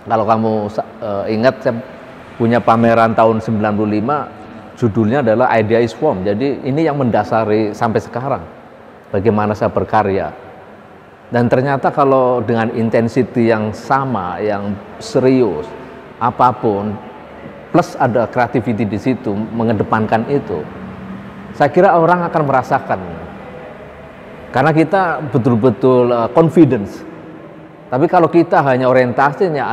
kalau kamu ingat, saya punya pameran tahun 95, judulnya adalah Idea is Form. Jadi ini yang mendasari sampai sekarang bagaimana saya berkarya. Dan ternyata kalau dengan intensity yang sama, yang serius, apapun, plus ada creativity di situ, mengedepankan itu, saya kira orang akan merasakan. Karena kita betul-betul confidence. Tapi kalau kita hanya orientasinya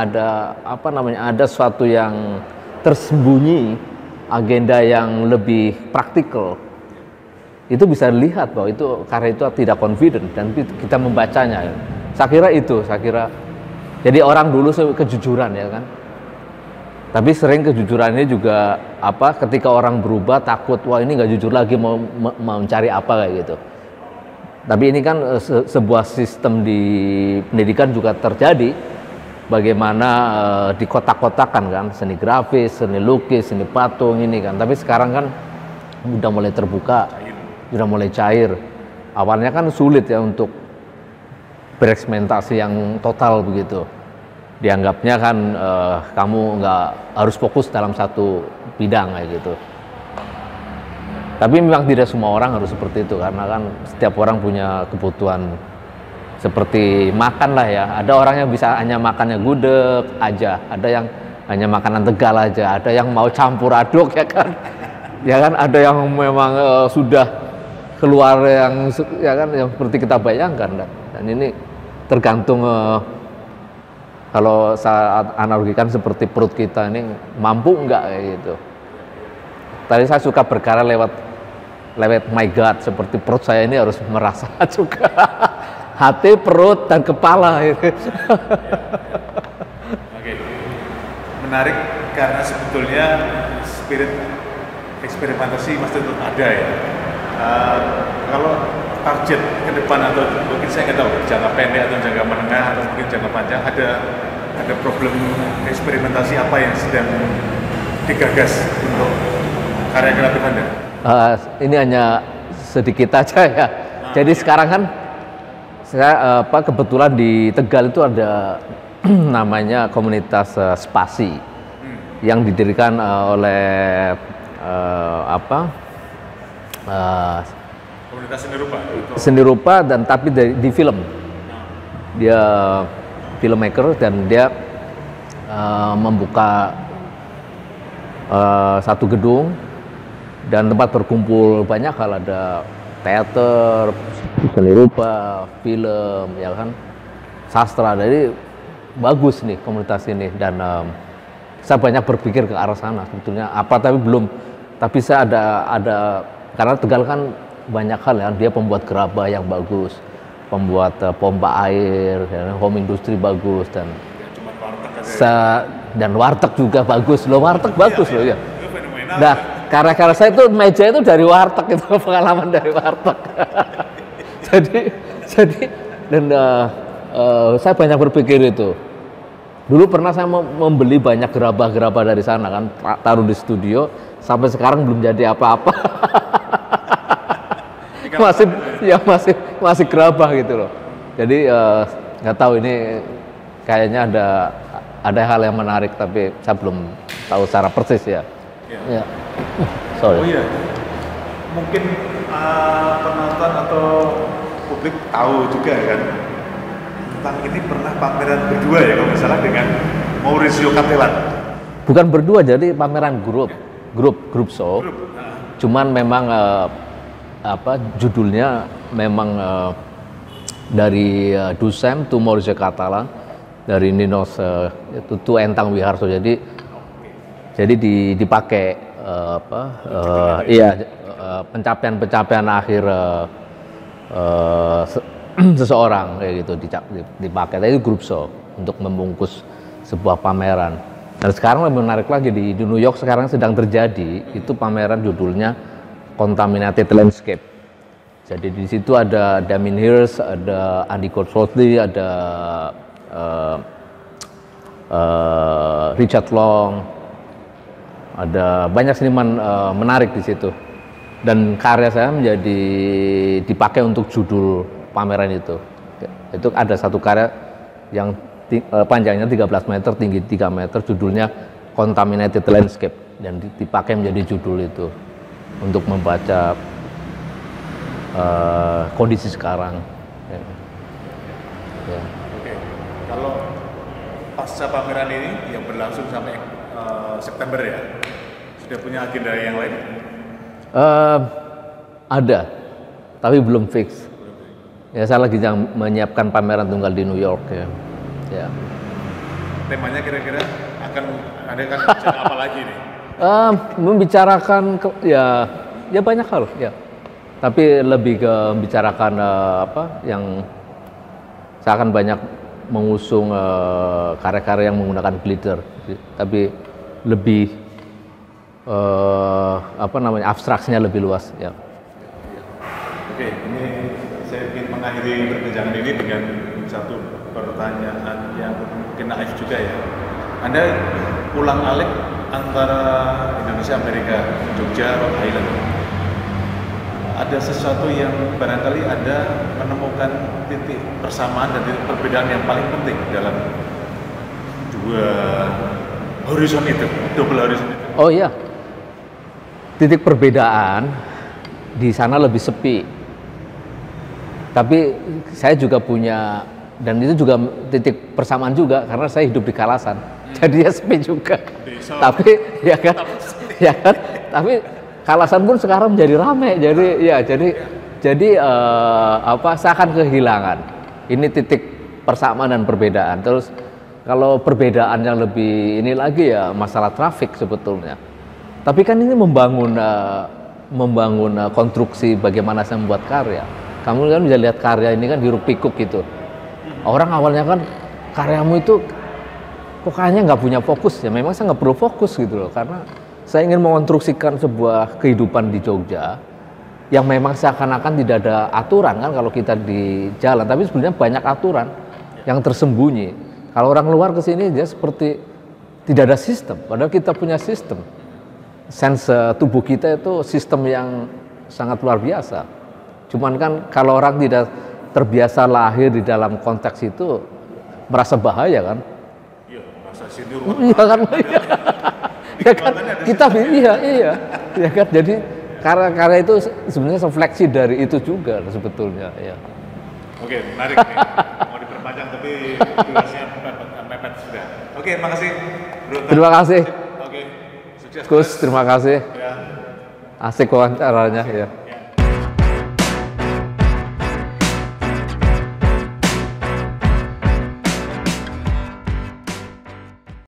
ada suatu yang tersembunyi, agenda yang lebih praktikal, itu bisa dilihat bahwa itu karya itu tidak confident dan kita membacanya. Saya kira jadi orang dulu kejujuran, ya kan. Tapi sering kejujuran ini juga ketika orang berubah takut, wah ini nggak jujur lagi, mau mencari apa kayak gitu. Tapi ini kan sebuah sistem di pendidikan juga terjadi, bagaimana di kotak-kotakan kan, seni grafis, seni lukis, seni patung ini kan. Tapi sekarang kan udah mulai terbuka, udah mulai cair. Awalnya kan sulit ya untuk bereksperimentasi yang total begitu. Dianggapnya kan kamu nggak harus fokus dalam satu bidang kayak gitu. Tapi memang tidak semua orang harus seperti itu, karena kan setiap orang punya kebutuhan seperti makan lah ya. Ada orang yang bisa hanya makannya gudeg aja, ada yang hanya makanan Tegal aja, ada yang mau campur aduk, ya kan. Ya kan, ada yang memang sudah keluar yang seperti kita bayangkan, dan ini tergantung kalau saya analogikan seperti perut kita ini mampu enggak kayak gitu. Tadi saya suka berkarya lewat my gut, seperti perut saya ini harus merasa juga, hati, perut, dan kepala. Oke, menarik karena sebetulnya spirit eksperimentasi masih tetap ada ya. Kalau target ke depan, atau mungkin saya nggak tahu jangka pendek atau jangka menengah atau mungkin jangka panjang, ada problem eksperimentasi apa yang sedang digagas untuk karya kreatif Anda? Ini hanya sedikit aja ya. Jadi sekarang kan saya kebetulan di Tegal itu ada namanya komunitas Spasi yang didirikan oleh Komunitas seni rupa. Seni rupa dan tapi di film. Dia filmmaker dan dia membuka satu gedung dan tempat berkumpul banyak hal, ada teater, seni rupa, film, ya kan, sastra. Jadi bagus nih komunitas ini dan saya banyak berpikir ke arah sana sebetulnya apa, tapi belum. Tapi saya ada karena Tegal kan banyak hal ya, dia pembuat gerabah yang bagus, pembuat pompa air, ya, home industry bagus dan dan warteg juga bagus loh, warteg bagus loh ya. Nah, karya-karya saya itu meja itu dari warteg, itu pengalaman dari warteg. jadi dan saya banyak berpikir itu. Dulu pernah saya membeli banyak gerabah-gerabah dari sana kan, taruh di studio, sampai sekarang belum jadi apa-apa. masih gerabah gitu loh. Jadi nggak tahu, ini kayaknya ada hal yang menarik, tapi saya belum tahu secara persis ya. Ya. Sorry. Oh iya, mungkin penonton atau publik tahu juga kan tentang ini pernah pameran berdua ya kalau misalnya dengan Maurizio Cattelan. Bukan berdua, jadi pameran grup show. Cuman memang judulnya memang dari Duchamp to Maurizio Cattelan, dari Ninos itu Entang Wiharso. Jadi dipakai pencapaian akhir seseorang kayak gitu dipakai. Itu grup show untuk membungkus sebuah pameran. Dan sekarang lebih menarik lagi di New York sekarang sedang terjadi itu pameran judulnya Contaminated Landscape. Jadi di situ ada Damien Hirst, ada Andy Goldsworthy, ada Richard Long, ada banyak seniman menarik di situ. Dan karya saya menjadi dipakai untuk judul pameran itu. Itu ada satu karya yang panjangnya 13 meter, tinggi 3 meter, judulnya Contaminated Landscape, dan dipakai menjadi judul itu untuk membaca kondisi sekarang. Ya. Oke. Kalau pasca pameran ini yang berlangsung sampai September ya, sudah punya agenda yang lain? Ada, tapi belum fix. Ya, saya lagi menyiapkan pameran tunggal di New York ya. Ya. Temanya kira-kira akan ada kan apa lagi nih? Membicarakan ya banyak hal ya. Tapi lebih ke membicarakan yang saya akan banyak mengusung karya-karya yang menggunakan glitter. Tapi lebih abstraksinya lebih luas ya. Oke, ini saya ingin mengakhiri perbincangan ini dengan satu pertanyaan yang mungkin naif juga ya. Anda ulang-alik antara Indonesia, Amerika, Jogja, Rhode Island. Ada sesuatu yang barangkali Anda menemukan titik persamaan dan titik perbedaan yang paling penting dalam dua horizon itu, double horizon itu. Oh iya, titik perbedaan di sana lebih sepi. Tapi saya juga punya, dan itu juga titik persamaan juga karena saya hidup di Kalasan. Jadi ya sepi juga. Tapi ya kan, tapi Kalasan pun sekarang menjadi ramai. Jadi saya akan kehilangan. Ini titik persamaan dan perbedaan. Terus kalau perbedaan yang lebih ini lagi ya masalah trafik sebetulnya. Tapi kan ini membangun konstruksi bagaimana saya membuat karya. Kamu kan bisa lihat karya ini kan hiruk pikuk gitu. Orang awalnya kan karyamu itu kok kayaknya nggak punya fokus ya. Memang saya nggak perlu fokus gitu loh, karena saya ingin mengonstruksikan sebuah kehidupan di Jogja yang memang seakan-akan tidak ada aturan kan kalau kita di jalan, tapi sebenarnya banyak aturan yang tersembunyi. Kalau orang luar ke sini dia seperti tidak ada sistem, padahal kita punya sistem. Sense tubuh kita itu sistem yang sangat luar biasa. Cuman kan kalau orang tidak terbiasa lahir di dalam konteks itu merasa bahaya kan? Iya, merasa sindir. Iya kan? Iya kan? Kita iya kan? karya itu sebenarnya refleksi dari itu juga sebetulnya ya. Oke, menarik nih. Mau diperpanjang tapi durasinya mepet sudah. Oke, makasih Bro. Terima kasih. Oke, sukses. Gus, terima kasih. Ya. Asik wawancaranya ya.